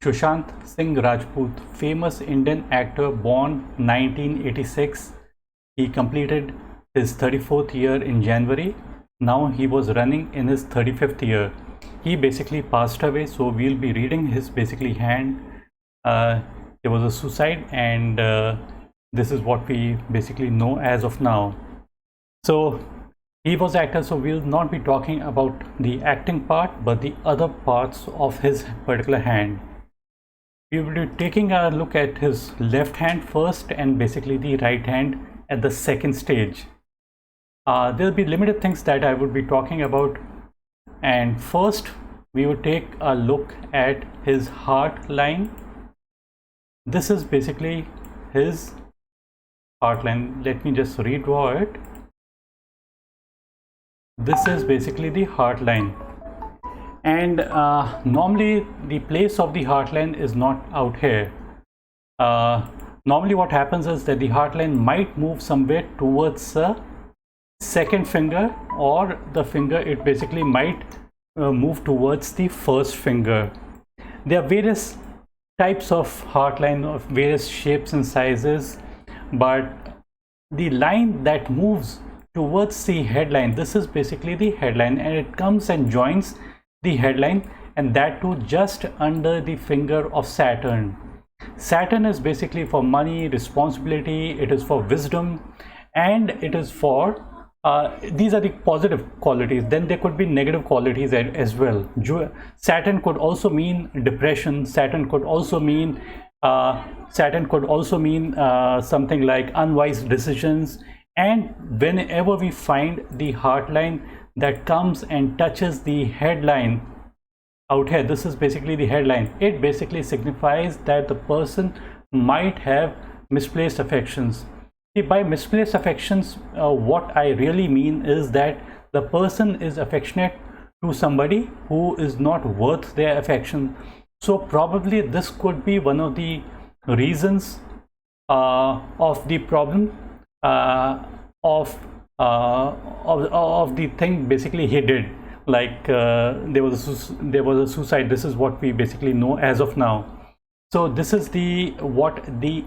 Sushant Singh Rajput, famous Indian actor born 1986. He completed his 34th year in January. Now he was running in his 35th year. He basically passed away, so we'll be reading his basically hand. There was a suicide, and this is what we basically know as of now. So he was actor, so we'll not be talking about the acting part, but the other parts of his particular hand. We will be taking a look at his left hand first and basically the right hand at the second stage. There'll be limited things that I would be talking about, and first we will take a look at his heart line. This is basically his heart line. Let me just redraw it. This is basically the heart line, and normally the place of the heart line is not out here. Normally what happens is that the heart line might move somewhere towards the second finger, or the finger, it basically might move towards the first finger. There are various types of heart line of various shapes and sizes, but the line that moves towards the headline, this is basically the headline, and it comes and joins the headline, and that too just under the finger of Saturn. Saturn is basically for money, responsibility, it is for wisdom, and it is for these are the positive qualities. Then there could be negative qualities as well. Saturn could also mean depression. Saturn could also mean something like unwise decisions. And whenever we find the heart line that comes and touches the headline out here, this is basically the headline. It basically signifies that the person might have misplaced affections. By misplaced affections, what I really mean is that the person is affectionate to somebody who is not worth their affection. So probably this could be one of the reasons of the problem of the thing basically he did. Like there was a suicide. This is what we basically know as of now. So this is what the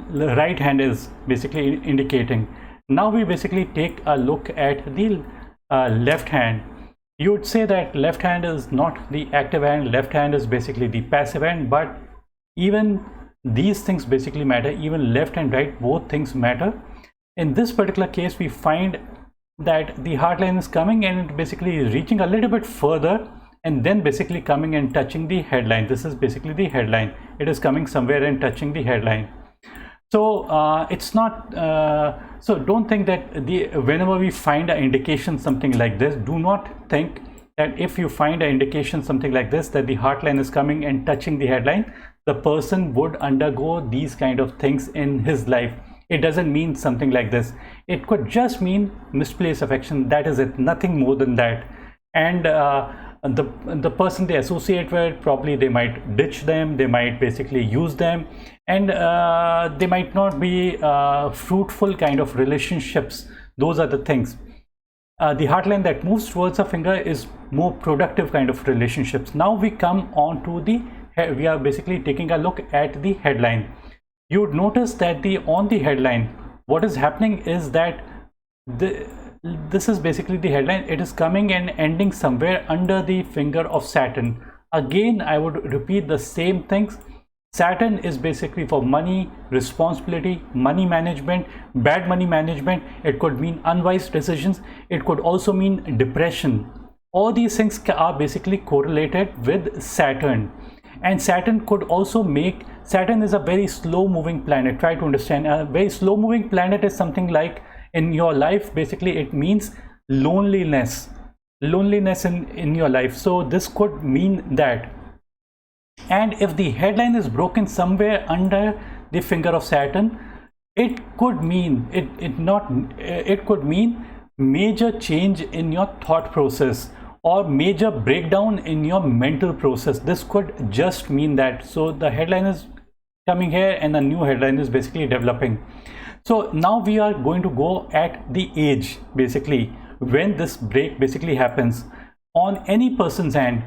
right hand is basically indicating. Now we basically take a look at the left hand. You would say that left hand is not the active hand, left hand is basically the passive hand, but even these things basically matter. Even left and right, both things matter. In this particular case, we find that the heart line is coming and basically reaching a little bit further, and then basically coming and touching the headline. This is basically the headline. It is coming somewhere and touching the headline. So it's not so don't think that whenever we find an indication something like this, do not think that if you find an indication something like this, that the heart line is coming and touching the headline, the person would undergo these kind of things in his life. It doesn't mean something like this. It could just mean misplaced affection. That is it, nothing more than that. And the person they associate with, probably they might ditch them, they might basically use them, and they might not be fruitful kind of relationships. Those are the things. The heart line that moves towards a finger is more productive kind of relationships. Now we come on to we are basically taking a look at the headline. You would notice that on the headline, what is happening is that this is basically the headline. It is coming and ending somewhere under the finger of Saturn. Again, I would repeat the same things. Saturn is basically for money, responsibility, money management, bad money management. It could mean unwise decisions. It could also mean depression. All these things are basically correlated with Saturn. And Saturn could also Saturn is a very slow moving planet. Try to understand. A very slow moving planet is something like, in your life, basically it means loneliness in your life. So this could mean that. And if the headline is broken somewhere under the finger of Saturn, it could mean it could mean major change in your thought process, or major breakdown in your mental process. This could just mean that. So the headline is coming here and a new headline is basically developing. So now we are going to go at the age, basically when this break basically happens on any person's hand.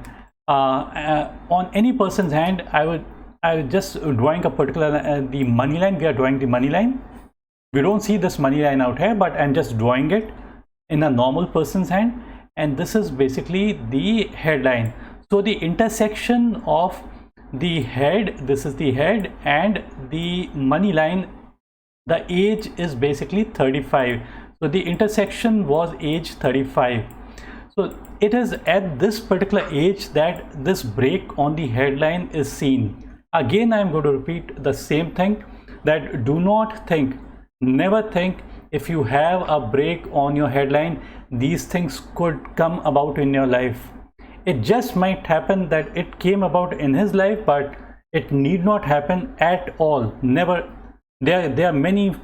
on any person's hand, I would just drawing a particular the money line. We are drawing the money line. We don't see this money line out here, but I'm just drawing it in a normal person's hand, and this is basically the headline. So the intersection of the head, this is the head, and the money line, the age is basically 35. So the intersection was age 35. So it is at this particular age that this break on the headline is seen. Again, I'm going to repeat the same thing, that do not think, never think, if you have a break on your headline, these things could come about in your life. It just might happen that it came about in his life, but it need not happen at all. Never. There are many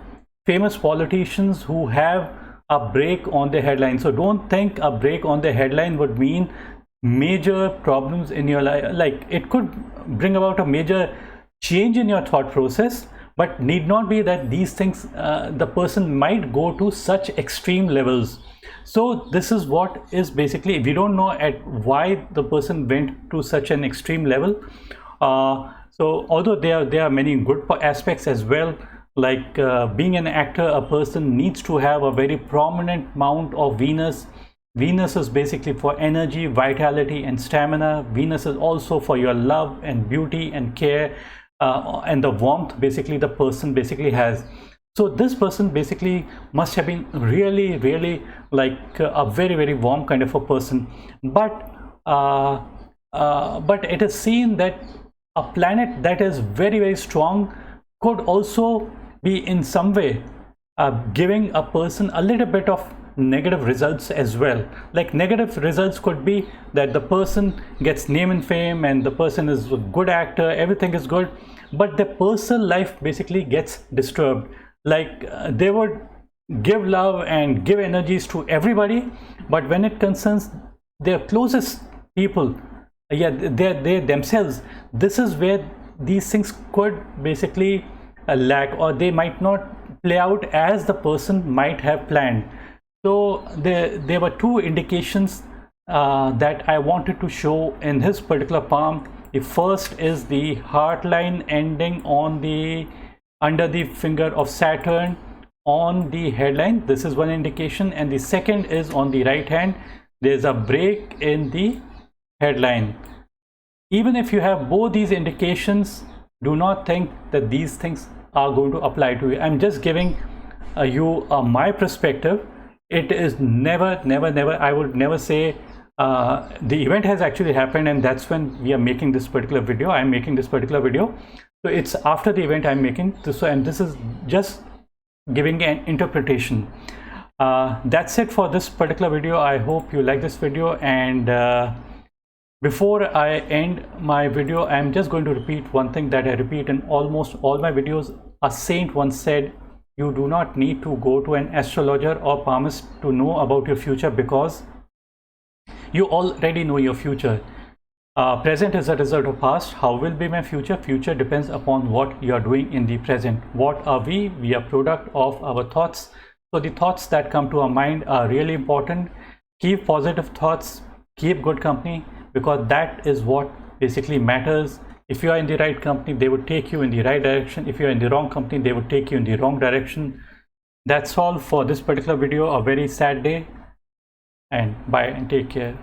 famous politicians who have a break on the headline. So don't think a break on the headline would mean major problems in your life. Like, it could bring about a major change in your thought process, but need not be that these things the person might go to such extreme levels. So this is what is basically, we don't know at why the person went to such an extreme level. So although there are many good aspects as well, like being an actor, a person needs to have a very prominent amount of Venus. Venus is basically for energy, vitality, and stamina. Venus is also for your love and beauty and care, and the warmth basically the person basically has. So this person basically must have been really like a very warm kind of a person. But it is seen that a planet that is very strong could also be in some way giving a person a little bit of negative results as well. Like, negative results could be that the person gets name and fame, and the person is a good actor, everything is good, but the personal life basically gets disturbed. Like, they would give love and give energies to everybody, but when it concerns their closest people, they themselves, this is where these things could basically lack, or they might not play out as the person might have planned. So there were two indications that I wanted to show in his particular palm. The first is the heartline ending on the under the finger of Saturn on the headline. This is one indication, and the second is on the right hand. There's a break in the headline. Even if you have both these indications, do not think that these things are going to apply to you. I'm just giving you my perspective. It is never, I would never say the event has actually happened, and that's when we are making this particular video. I'm making this particular video, so it's after the event I'm making this, and this is just giving an interpretation. That's it for this particular video. I hope you like this video, and before I end my video, I'm just going to repeat one thing that I repeat in almost all my videos. A saint once said, you do not need to go to an astrologer or palmist to know about your future, because you already know your future. Present is a result of past. How will be my future? Future depends upon what you are doing in the present. What are we? We are product of our thoughts. So the thoughts that come to our mind are really important. Keep positive thoughts, keep good company, because that is what basically matters. If you are in the right company, they would take you in the right direction. If you are in the wrong company, they would take you in the wrong direction. That's all for this particular video. A very sad day, and bye and take care.